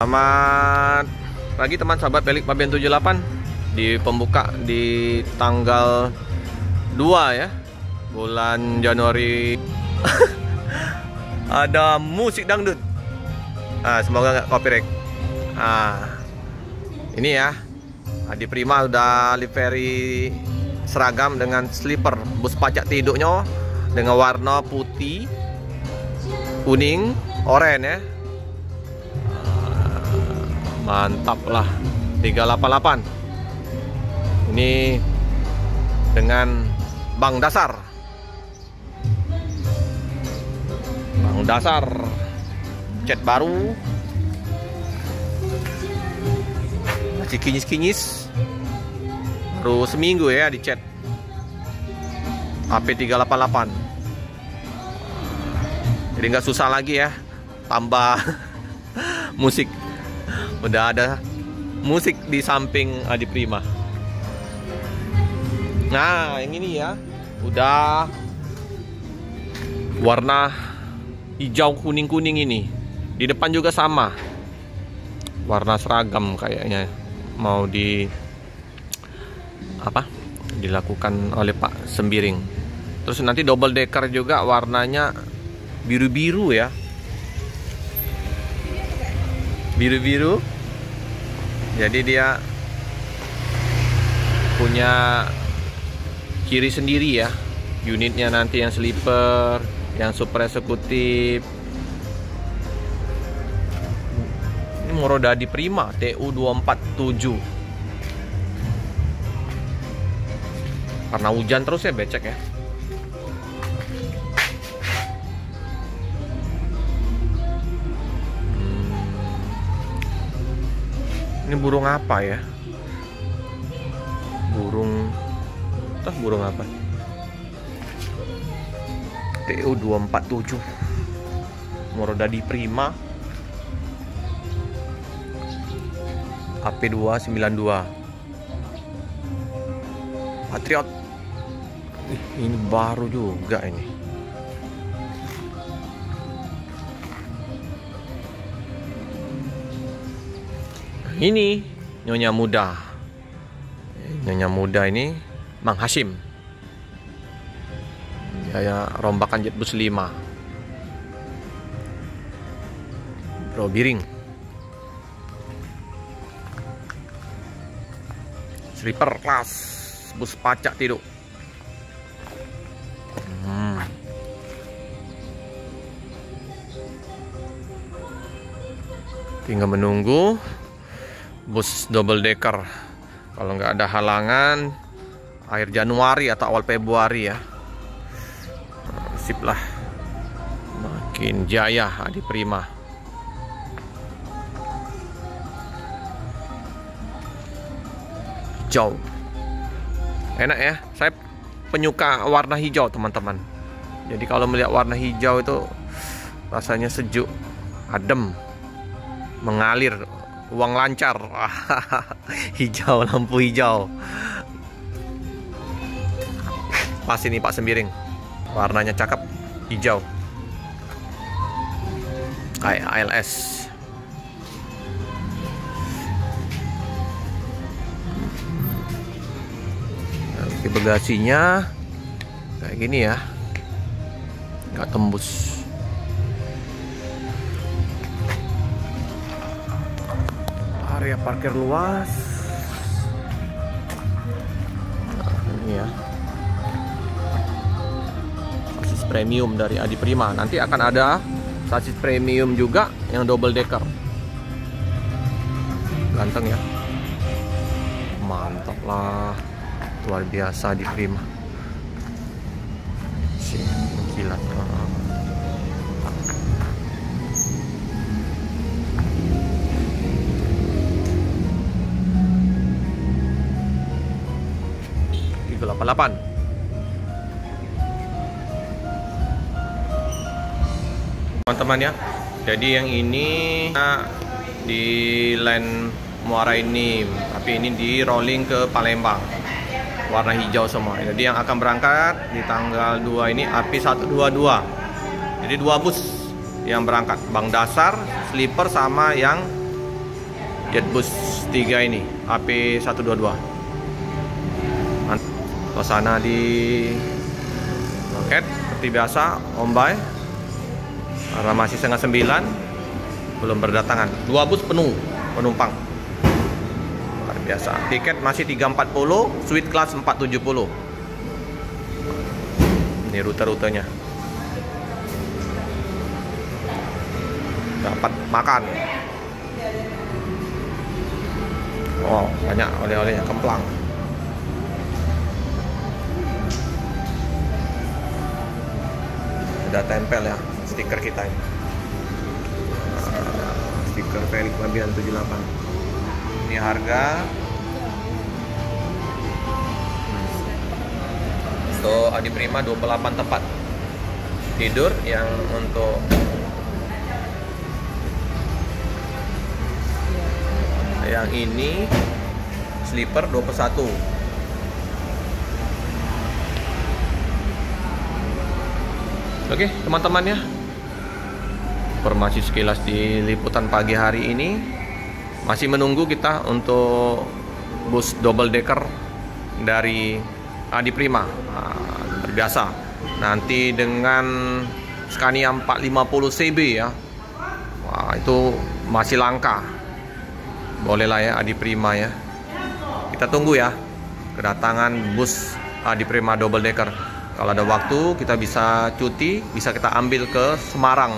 Selamat pagi teman sahabat Balikpapan 78 di pembuka di tanggal 2 ya, bulan Januari. Ada musik dangdut. Semoga nggak copyright. Ini ya, Adi Prima udah livery seragam dengan slipper bus pacak tiduknya dengan warna putih, kuning, oranye ya. Mantap lah, 388. Ini dengan Bang Dasar. Bang Dasar cat baru, masih kinyis-kinyis, baru seminggu ya di cat. HP 388. Jadi nggak susah lagi ya tambah musik. Udah ada musik di samping Adi Prima. Nah, yang ini ya, udah warna hijau kuning-kuning ini. Di depan juga sama. Warna seragam kayaknya mau dilakukan oleh Pak Sembiring. Terus nanti double decker juga warnanya biru-biru ya. Biru-biru. Jadi dia punya ciri sendiri ya. Unitnya nanti yang sleeper, yang super eksekutif. Ini Moroda Adi Prima TU 247. Karena hujan terus ya, becek ya. Ini burung apa ya? Burung apa? TU 247 Moroda Adi Prima AP 292 Patriot. Ini baru juga ini. Ini Nyonya Muda. Nyonya Muda ini Mang Hasim. Kayak rombakan jet bus 5. Bro Biring. Sleeper kelas bus pacak tiduk. Tinggal menunggu bus double decker. Kalau nggak ada halangan akhir Januari atau awal Februari ya. Sip lah. Makin jaya Adi Prima. Hijau. Enak ya. Saya penyuka warna hijau teman-teman. Jadi kalau melihat warna hijau itu rasanya sejuk, adem, mengalir, uang lancar. Hijau, lampu hijau. Pas ini Pak Sembiring. Warnanya cakep, hijau. Kayak ALS. Di bagasinya kayak gini ya. Nggak tembus. Area parkir luas. Nah, ini ya. Sasis premium dari Adi Prima. Nanti akan ada sasis premium juga yang double decker. Ganteng ya. Mantap lah. Luar biasa Adi Prima. Kilat. Teman-teman ya, jadi yang ini di line Muara ini, tapi ini di rolling ke Palembang, warna hijau semua. Jadi yang akan berangkat di tanggal 2 ini AP 122. Jadi 2 bus yang berangkat, Bang Dasar, sleeper sama yang Jetbus 3 ini AP122. Suasana di loket seperti biasa, Ombai. Karena masih setengah 9, belum berdatangan. 2 bus penuh penumpang. Luar biasa. Tiket masih 340, suite kelas 470. Ini rute-rutenya. Dapat makan. Oh, banyak oleh-olehnya, kemplang. Udah tempel ya stiker kita ini. Stiker Felix 978. Ini harga. Untuk Adi Prima 28 tempat tidur, yang untuk yang ini sleeper 21. Oke teman-teman ya, informasi sekilas di liputan pagi hari ini. Masih menunggu kita untuk bus double decker dari Adi Prima. Terbiasa nanti dengan Scania 450 CB ya. Wah, itu masih langka. Bolehlah ya Adi Prima ya. Kita tunggu ya kedatangan bus Adi Prima double decker. Kalau ada waktu kita bisa cuti, bisa kita ambil ke Semarang